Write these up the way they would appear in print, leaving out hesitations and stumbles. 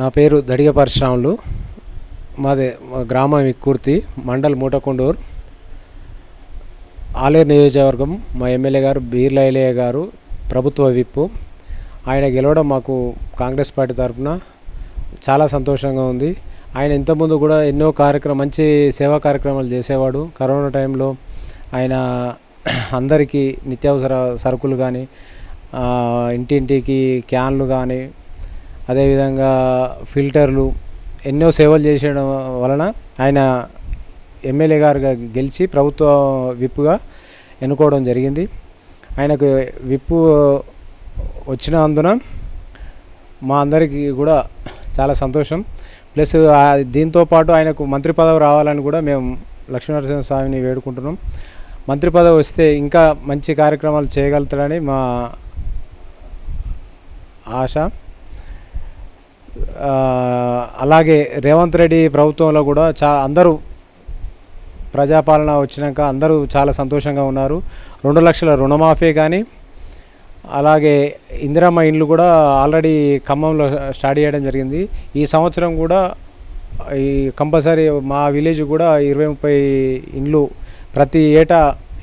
నా పేరు దడిగ పరశురాములు. మాది గ్రామం ఇక్కుర్తి, మండల్ మూటకొండూరు, ఆలేరు నియోజకవర్గం. మా ఎమ్మెల్యే గారు బీర్ల ఐలయ్య గారు ప్రభుత్వ విప్పు. ఆయన గెలవడం మాకు కాంగ్రెస్ పార్టీ తరఫున చాలా సంతోషంగా ఉంది. ఆయన ఇంతకుముందు కూడా ఎన్నో మంచి సేవా కార్యక్రమాలు చేసేవాడు. కరోనా టైంలో ఆయన అందరికీ నిత్యావసర సరుకులు కానీ, ఇంటింటికి క్యాన్లు కానీ, అదేవిధంగా ఫిల్టర్లు, ఎన్నో సేవలు చేసేయడం వలన ఆయన ఎమ్మెల్యే గారుగా గెలిచి ప్రభుత్వ విప్పుగా ఎన్నుకోవడం జరిగింది. ఆయనకు విప్పు వచ్చినందున మా అందరికీ కూడా చాలా సంతోషం. ప్లస్ దీంతోపాటు ఆయనకు మంత్రి పదవి రావాలని కూడా మేము లక్ష్మీనరసింహ స్వామిని వేడుకుంటున్నాం. మంత్రి పదవి వస్తే ఇంకా మంచి కార్యక్రమాలు చేయగలుగుతారని మా ఆశ. అలాగే రేవంత్ రెడ్డి ప్రభుత్వంలో కూడా అందరూ ప్రజాపాలన వచ్చినాక అందరూ చాలా సంతోషంగా ఉన్నారు. 2 లక్షల రుణమాఫీ కానీ, అలాగే ఇందిరమ్మ ఇండ్లు కూడా ఆల్రెడీ ఖమ్మంలో స్టార్ట్ చేయడం జరిగింది. ఈ సంవత్సరం కూడా ఈ కంపల్సరీ మా విలేజ్ కూడా 20-30 ఇండ్లు ప్రతి ఏటా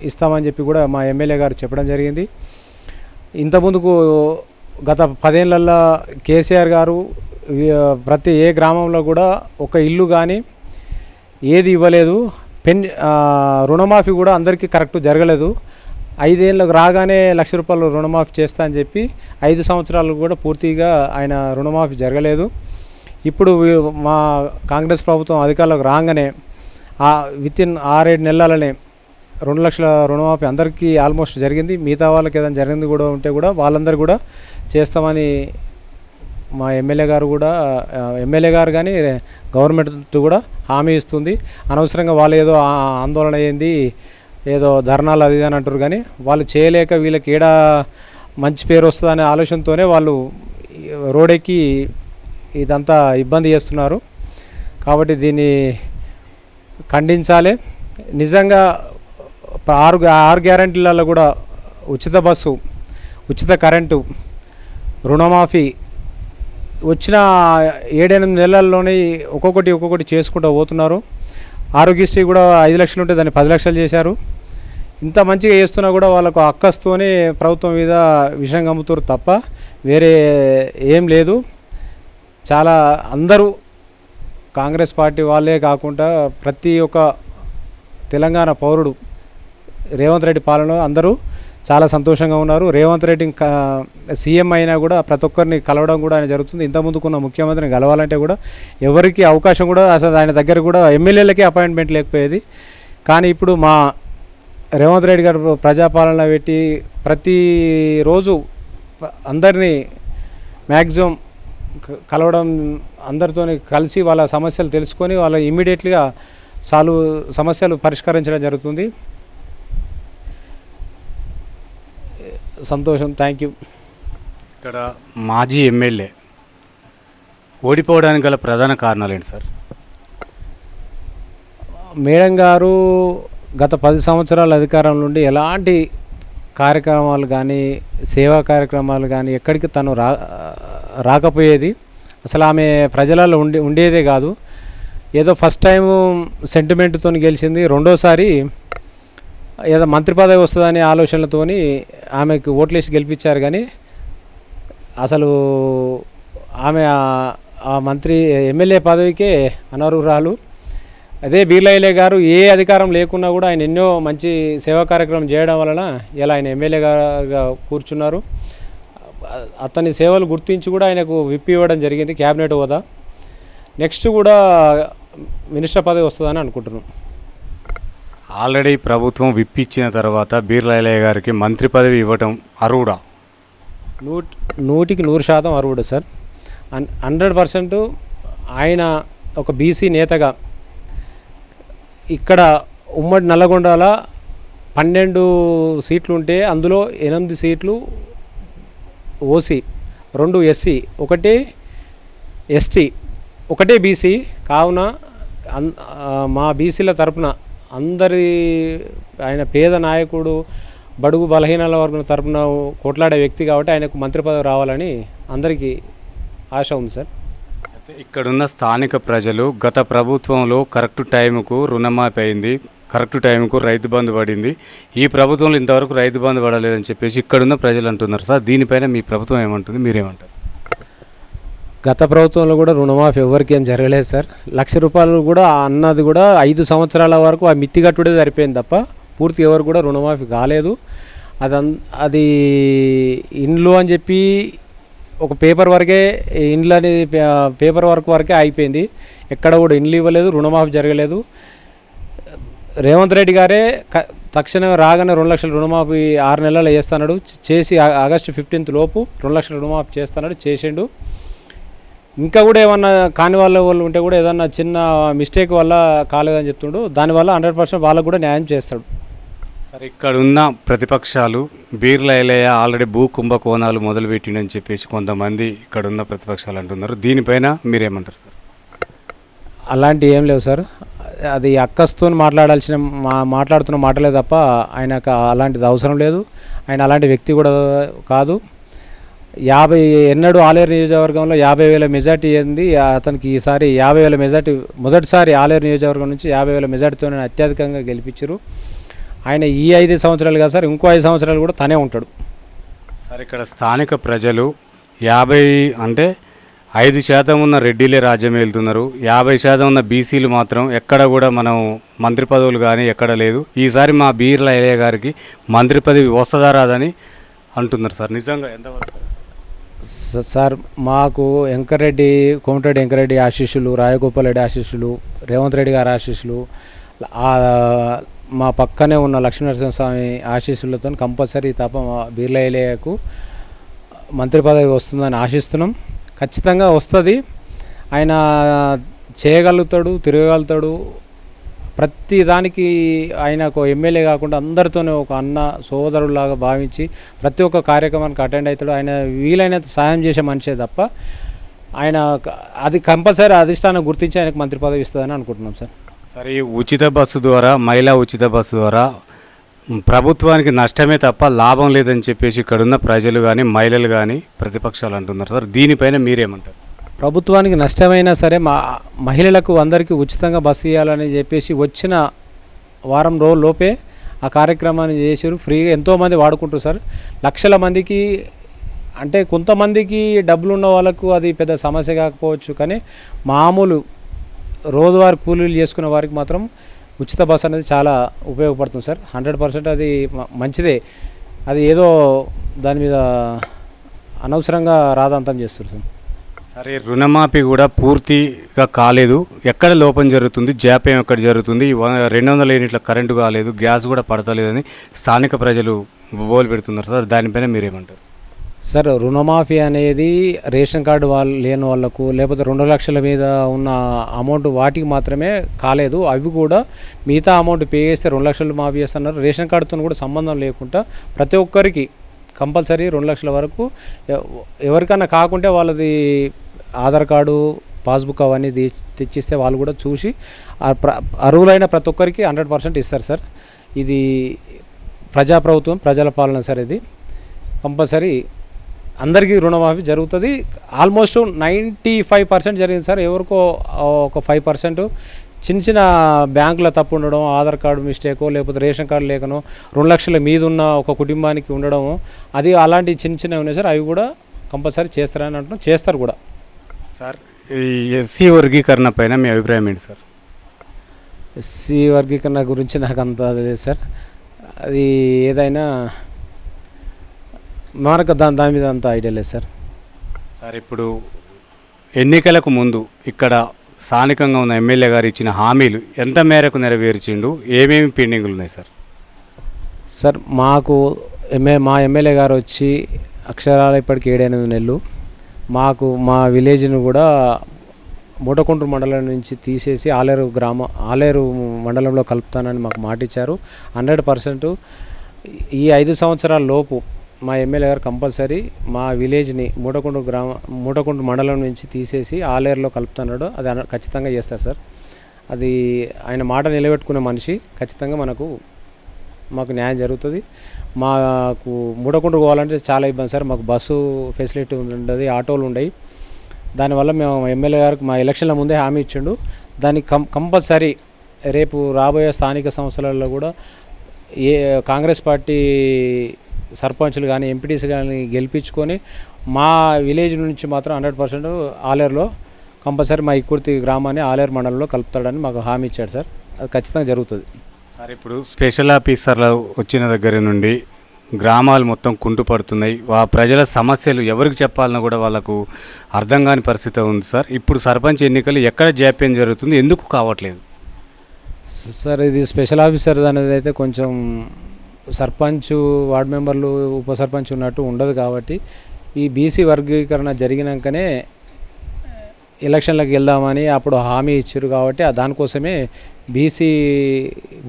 ఇస్తామని చెప్పి కూడా మా ఎమ్మెల్యే గారు చెప్పడం జరిగింది. ఇంతకుముందుకు గత 10 ఏళ్ళల్లో కేసీఆర్ గారు ప్రతి ఏ గ్రామంలో కూడా ఒక ఇల్లు కానీ ఏది ఇవ్వలేదు. రుణమాఫీ కూడా అందరికీ కరెక్ట్ జరగలేదు. 5 ఏళ్ళకు రాగానే ₹1,00,000 రుణమాఫీ చేస్తా అని చెప్పి 5 సంవత్సరాలు కూడా పూర్తిగా ఆయన రుణమాఫీ జరగలేదు. ఇప్పుడు మా కాంగ్రెస్ ప్రభుత్వం అధికారంలోకి రాగానే వితిన్ 6-7 నెలలనే 2 లక్షల రుణమాఫీ అందరికీ ఆల్మోస్ట్ జరిగింది. మిగతా వాళ్ళకి ఏదైనా జరిగింది కూడా ఉంటే కూడా వాళ్ళందరూ కూడా చేస్తామని మా ఎమ్మెల్యే గారు కానీ గవర్నమెంట్ కూడా హామీ ఇస్తుంది. అనవసరంగా వాళ్ళు ఏదో ఆందోళన అయ్యింది, ఏదో ధర్నాలు అది అని అంటారు. కానీ వాళ్ళు చేయలేక వీళ్ళకి ఏడా మంచి పేరు వస్తుందనే ఆలోచనతోనే వాళ్ళు రోడెక్కి ఇదంతా ఇబ్బంది చేస్తున్నారు. కాబట్టి దీన్ని ఖండించాలి. నిజంగా 6 గ్యారంటీలలో కూడా ఉచిత బస్సు, ఉచిత కరెంటు, రుణమాఫీ వచ్చిన 7-8 నెలల్లోనే ఒక్కొక్కటి చేసుకుంటూ పోతున్నారు. ఆరోగ్యశ్రీ కూడా 5 లక్షలు ఉంటే దాన్ని 10 లక్షలు చేశారు. ఇంత మంచిగా చేస్తున్నా కూడా వాళ్ళకు అక్కస్తోనే ప్రభుత్వం మీద విషం కమ్ముతారు తప్ప వేరే ఏం లేదు. చాలా అందరూ కాంగ్రెస్ పార్టీ వాళ్ళే కాకుండా ప్రతి ఒక్క తెలంగాణ పౌరుడు రేవంత్ రెడ్డి పాలనలో అందరూ చాలా సంతోషంగా ఉన్నారు. రేవంత్ రెడ్డి సీఎం అయినా కూడా ప్రతి ఒక్కరిని కలవడం కూడా ఆయన జరుగుతుంది. ఇంతకుముందుకున్న ముఖ్యమంత్రిని కలవాలంటే కూడా ఎవరికి అవకాశం కూడా అసలు ఆయన దగ్గర కూడా ఎమ్మెల్యేలకే అపాయింట్మెంట్ లేకపోయేది. కానీ ఇప్పుడు మా రేవంత్ రెడ్డి గారు ప్రజాపాలన పెట్టి ప్రతిరోజు అందరినీ మ్యాక్సిమం కలవడం, అందరితో కలిసి వాళ్ళ సమస్యలు తెలుసుకొని వాళ్ళ ఇమ్మీడియట్లీగా సమస్యలు పరిష్కరించడం జరుగుతుంది. సంతోషం. Thank you. ఇక్కడ మాజీ ఎమ్మెల్యే ఓడిపోవడానికి గల ప్రధాన కారణాలు ఏంటి సార్? మేడం గారు గత 10 సంవత్సరాల అధికారం నుండి ఎలాంటి కార్యక్రమాలు కానీ, సేవా కార్యక్రమాలు కానీ ఎక్కడికి తను రాకపోయేది. అసలు ఆమె ప్రజలలో ఉండేదే కాదు. ఏదో ఫస్ట్ టైం సెంటిమెంట్తో గెలిచింది. రెండోసారి ఏదో మంత్రి పదవి వస్తుందనే ఆలోచనలతోని ఆమెకు ఓట్లేసి గెలిపించారు. కానీ అసలు ఆమె ఆ ఎమ్మెల్యే పదవికే అనర్హురాలు. అదే బీర్ల ఐలయ్య గారు ఏ అధికారం లేకున్నా కూడా ఆయన ఎన్నో మంచి సేవా కార్యక్రమం చేయడం వలన ఇలా ఆయన ఎమ్మెల్యేగా కూర్చున్నారు. అతని సేవలు గుర్తించి కూడా ఆయనకు విప్పి ఇవ్వడం జరిగింది, క్యాబినెట్ హోదా. నెక్స్ట్ కూడా మినిస్టర్ పదవి వస్తుందని అనుకుంటున్నాం. ఆల్రెడీ ప్రభుత్వం విప్పిచ్చిన తర్వాత బీర్ల ఐలయ్య గారికి మంత్రి పదవి ఇవ్వటం అర్హుడా? 100% అర్హుడు సార్. 100% ఆయన ఒక బీసీ నేతగా ఇక్కడ ఉమ్మడి నల్లగొండల 12 సీట్లు ఉంటే అందులో 8 సీట్లు ఓసీ, 2 ఎస్సీ, 1 ఎస్టీ, 1 బీసీ. కావున మా బీసీల తరపున ఆయన పేద నాయకుడు, బడుగు బలహీనాల వర్గం తరపున కొట్లాడే వ్యక్తి కాబట్టి ఆయనకు మంత్రి పదవి రావాలని అందరికీ ఆశ ఉంది సార్. ఇక్కడున్న స్థానిక ప్రజలు గత ప్రభుత్వంలో కరెక్ట్ టైంకు రుణమాఫీ అయింది, కరెక్ట్ టైంకు రైతు బంధు పడింది, ఈ ప్రభుత్వంలో ఇంతవరకు రైతు బంధు పడలేదని చెప్పేసి ఇక్కడున్న ప్రజలు అంటున్నారు సార్. దీనిపైన మీ ప్రభుత్వం ఏమంటుంది, మీరేమంటారు? గత ప్రభుత్వంలో కూడా రుణమాఫీ ఎవరికి ఏం జరగలేదు సార్. రూపాయలు కూడా అన్నది కూడా 5 సంవత్సరాల వరకు ఆ మిత్తి కట్టుడే సరిపోయింది తప్ప పూర్తి ఎవరు కూడా రుణమాఫీ కాలేదు. అది ఇండ్లు అని చెప్పి ఒక పేపర్ వరకే, ఇండ్లు అనేది పేపర్ వర్క్ వరకే అయిపోయింది. ఎక్కడ కూడా ఇండ్లు ఇవ్వలేదు, రుణమాఫీ జరగలేదు. రేవంత్ రెడ్డి గారే తక్షణమే రాగానే 2 లక్షల రుణమాఫీ 6 నెలల్లో చేస్తున్నాడు. చేసి ఆగస్టు 15 లోపు 2 లక్షల రుణమాఫీ చేస్తున్నాడు, చేసిండు. ఇంకా కూడా ఏమన్నా కాని వాళ్ళు ఉంటే కూడా ఏదన్నా చిన్న మిస్టేక్ వల్ల కాలేదని చెప్తుండు. దానివల్ల 100% వాళ్ళకు కూడా న్యాయం చేస్తాడు. సరే, ఇక్కడ ఉన్న ప్రతిపక్షాలు బీర్ల ఎలయ్య ఆల్రెడీ భూ కుంభకోణాలు మొదలుపెట్టిండని చెప్పేసి కొంతమంది ఇక్కడ ఉన్న ప్రతిపక్షాలు అంటున్నారు. దీనిపైన మీరేమంటారు సార్? అలాంటివి ఏం లేవు సార్. అది అక్కస్తో మాట్లాడుతున్న మాటలే తప్ప ఆయనకు అలాంటిది అవసరం లేదు. ఆయన అలాంటి వ్యక్తి కూడా కాదు. ఎన్నడూ ఆలేరు నియోజకవర్గంలో 50,000 మెజార్టీ అయింది అతనికి. ఈసారి 50,000 మెజార్టీ, మొదటిసారి ఆలేరు నియోజకవర్గం నుంచి 50,000 మెజార్టీతో అత్యధికంగా గెలిపించారు. ఆయన ఈ 5 సంవత్సరాలు కాదు సార్, ఇంకో 5 సంవత్సరాలు కూడా తనే ఉంటాడు సార్. ఇక్కడ స్థానిక ప్రజలు 5% ఉన్న రెడ్డిలే రాజ్యం వెళ్తున్నారు, 50% ఉన్న బీసీలు మాత్రం ఎక్కడ కూడా మనం మంత్రి పదవులు కానీ ఎక్కడ లేదు. ఈసారి మా బీర్ల ఎలయ్య గారికి మంత్రి పదవి వస్తుందా రాదని అంటున్నారు సార్. నిజంగా ఎంతవరకు సార్? మాకు కోమటిరెడ్డి వెంకరెడ్డి ఆశీస్సులు, రాజగోపాల్ రెడ్డి ఆశీస్సులు, రేవంత్ రెడ్డి గారి ఆశీస్సులు, మా పక్కనే ఉన్న లక్ష్మీనరసింహస్వామి ఆశీస్సులతో కంపల్సరీ తప్ప మా బీర్ల ఎలయ్యకు మంత్రి పదవి వస్తుందని ఆశిస్తున్నాం. ఖచ్చితంగా వస్తుంది. ఆయన చేయగలుగుతాడు, తిరగలుగుతాడు. ప్రతి దానికి ఆయనకు ఎమ్మెల్యే కాకుండా అందరితోనే ఒక అన్న సోదరులాగా భావించి ప్రతి ఒక్క కార్యక్రమానికి అటెండ్ అవుతాడు. ఆయన వీలైనంత సాయం చేసే మనిషే తప్ప ఆయన అది కంపల్సరీ అధిష్టానం గుర్తించి ఆయనకు మంత్రి పదవి ఇస్తుందని అనుకుంటున్నాం సార్. సరే, ఈ ఉచిత బస్సు ద్వారా, మహిళా ఉచిత బస్సు ద్వారా ప్రభుత్వానికి నష్టమే తప్ప లాభం లేదని చెప్పేసి ఇక్కడున్న ప్రజలు కానీ మహిళలు కానీ ప్రతిపక్షాలు అంటున్నారు సార్. దీనిపైన మీరేమంటారు? ప్రభుత్వానికి నష్టమైనా సరే మహిళలకు అందరికీ ఉచితంగా బస్సు ఇవ్వాలని చెప్పేసి వచ్చిన వారం రోజుల్లోపే ఆ కార్యక్రమాన్ని చేసారు. ఫ్రీగా ఎంతోమంది వాడుకుంటారు సార్. లక్షల మందికి, అంటే కొంతమందికి డబ్బులు ఉన్న వాళ్ళకు అది పెద్ద సమస్య కాకపోవచ్చు, కానీ మామూలు రోజువారీ కూలీలు చేసుకునే వారికి మాత్రం ఉచిత బస్సు అనేది చాలా ఉపయోగపడుతుంది సార్. 100% అది మంచిదే. అది ఏదో దాని మీద అనవసరంగా రాదాంతం చేస్తారు సార్. సరే, రుణమాఫీ కూడా పూర్తిగా కాలేదు. ఎక్కడ లోపం జరుగుతుంది, జాప్యం ఎక్కడ జరుగుతుంది? 200 యూనిట్ల కరెంటు కాలేదు, గ్యాస్ కూడా పడతలేదని స్థానిక ప్రజలు బోలు పెడుతున్నారు సార్. దానిపైన మీరేమంటారు? సార్, రుణమాఫీ అనేది రేషన్ కార్డు లేని వాళ్ళకు, లేకపోతే 2 లక్షల మీద ఉన్న అమౌంట్ వాటికి మాత్రమే కాలేదు. అవి కూడా మిగతా అమౌంట్ పే చేస్తే 2 లక్షలు మాఫీ చేస్తున్నారు. రేషన్ కార్డుతో కూడా సంబంధం లేకుండా ప్రతి ఒక్కరికి కంపల్సరీ 2 లక్షల వరకు. ఎవరికన్నా కాకుంటే వాళ్ళది ఆధార్ కార్డు, పాస్బుక్ అవన్నీ తెచ్చిస్తే వాళ్ళు కూడా చూసి అర్హులైన ప్రతి ఒక్కరికి 100% ఇస్తారు సార్. ఇది ప్రజాప్రభుత్వం, ప్రజల పాలన సార్. ఇది కంపల్సరీ అందరికీ రుణమాఫీ జరుగుతుంది. ఆల్మోస్ట్ 95% జరిగింది సార్. ఎవరికో ఒక 5% చిన్న చిన్న బ్యాంకులో తప్పు ఉండడం, ఆధార్ కార్డు మిస్టేకో, లేకపోతే రేషన్ కార్డు లేకనో 2 లక్షల మీద ఉన్న ఒక కుటుంబానికి ఉండడం, అది అలాంటి చిన్న చిన్నవి ఉన్నాయి సార్. అవి కూడా కంపల్సరీ చేస్తారని అంటున్నాం, చేస్తారు కూడా సార్. ఈ ఎస్సీ వర్గీకరణ పైన మీ అభిప్రాయం ఏంటి సార్? ఎస్సీ వర్గీకరణ గురించి నాకు అంత లేదు సార్. అది ఏదైనా మనకు దాని మీద అంత ఐడియా లేదు సార్. సార్, ఇప్పుడు ఎన్నికలకు ముందు ఇక్కడ స్థానికంగా ఉన్న ఎమ్మెల్యే గారు ఇచ్చిన హామీలు ఎంత మేరకు నెరవేర్చిండు, ఏమేమి పెండింగ్లు ఉన్నాయి సార్? సార్, మా ఎమ్మెల్యే గారు వచ్చి అక్షరాల ఇప్పటికి 7-8 నెలలు మాకు మా విలేజ్ను కూడా మూటకుంట్రు మండలం నుంచి తీసేసి ఆలేరు మండలంలో కలుపుతానని మాకు మాట ఇచ్చారు. 100% ఈ 5 సంవత్సరాల లోపు మా ఎమ్మెల్యే గారు కంపల్సరీ మా విలేజ్ని మూటకుంట్రు మండలం నుంచి తీసేసి ఆలేరులో కలుపుతున్నాడు. అది ఖచ్చితంగా చేస్తారు సార్. అది ఆయన మాట నిలబెట్టుకునే మనిషి. ఖచ్చితంగా మాకు న్యాయం జరుగుతుంది. మాకు మూటకుంట్రు పోవాలంటే చాలా ఇబ్బంది సార్. మాకు బస్సు ఫెసిలిటీ ఉండదు, ఆటోలు ఉండవు. దానివల్ల మేము ఎమ్మెల్యే గారికి మా ఎలక్షన్ల ముందే హామీ ఇచ్చిండు. దాన్ని కంపల్సరీ రేపు రాబోయే స్థానిక సంస్థలలో కూడా ఏ కాంగ్రెస్ పార్టీ సర్పంచులు కానీ ఎంపీటీసీ కానీ గెలిపించుకొని మా విలేజ్ నుంచి మాత్రం 100% ఆలేరులో కంపల్సరీ మా ఇక్కుర్తి గ్రామాన్ని ఆలేరు మండలంలో కలుపుతాడని మాకు హామీ ఇచ్చాడు సార్. అది ఖచ్చితంగా జరుగుతుంది సార్. ఇప్పుడు స్పెషల్ ఆఫీసర్లు వచ్చిన దగ్గర నుండి గ్రామాలు మొత్తం కుంటుపడుతున్నాయి. ప్రజల సమస్యలు ఎవరికి చెప్పాలన్నా కూడా వాళ్ళకు అర్థం కాని పరిస్థితి ఉంది సార్. ఇప్పుడు సర్పంచ్ ఎన్నికలు ఎక్కడ జాప్యం జరుగుతుంది, ఎందుకు కావట్లేదు సార్? ఇది స్పెషల్ ఆఫీసర్ అనేది అయితే కొంచెం సర్పంచ్, వార్డు మెంబర్లు, ఉప సర్పంచ్ ఉన్నట్టు ఉండదు కాబట్టి ఈ బీసీ వర్గీకరణ జరిగినాకనే ఎలక్షన్లకు వెళ్దామని అప్పుడు హామీ ఇచ్చారు కాబట్టి దానికోసమే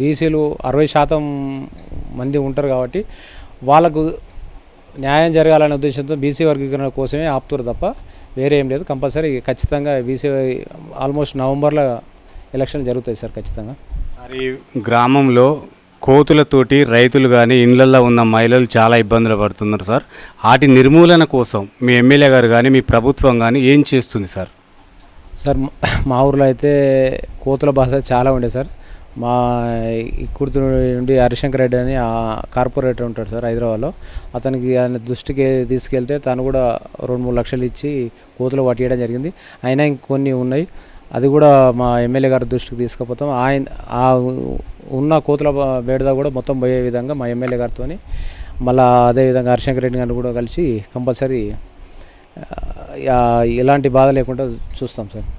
బీసీలు 60% మంది ఉంటారు కాబట్టి వాళ్ళకు న్యాయం జరగాలనే ఉద్దేశంతో బీసీ వర్గీకరణ కోసమే ఆపుతారు తప్ప వేరే ఏం లేదు. కంపల్సరీ ఖచ్చితంగా బీసీ ఆల్మోస్ట్ నవంబర్లో ఎలక్షన్ జరుగుతాయి సార్ ఖచ్చితంగా. సార్, ఈ గ్రామంలో కోతులతోటి రైతులు కానీ ఇళ్లల్లో ఉన్న మహిళలు చాలా ఇబ్బందులు పడుతున్నారు సార్. వాటి నిర్మూలన కోసం మీ ఎమ్మెల్యే గారు కానీ మీ ప్రభుత్వం కానీ ఏం చేస్తుంది సార్? సార్, మా ఊర్లో అయితే కోతుల బాధ చాలా ఉండే సార్. మా కుర్తు నుండి హరిశంకర్ రెడ్డి అని కార్పొరేటర్ ఉంటాడు సార్ హైదరాబాద్లో. అతనికి ఆయన దృష్టికి తీసుకెళ్తే తను కూడా 2-3 లక్షలు ఇచ్చి కోతులు పట్టియడం జరిగింది. అయినా ఇంకొన్ని ఉన్నాయి, అది కూడా మా ఎమ్మెల్యే గారి దృష్టికి తీసుకుపోతాం. ఆ ఉన్న కోతుల బేడద కూడా మొత్తం పోయే విధంగా మా ఎమ్మెల్యే గారితో మళ్ళీ అదేవిధంగా హరిశంకర్ రెడ్డి గారిని కూడా కలిసి కంపల్సరీ ఎలాంటి బాధ లేకుండా చూస్తాం సార్.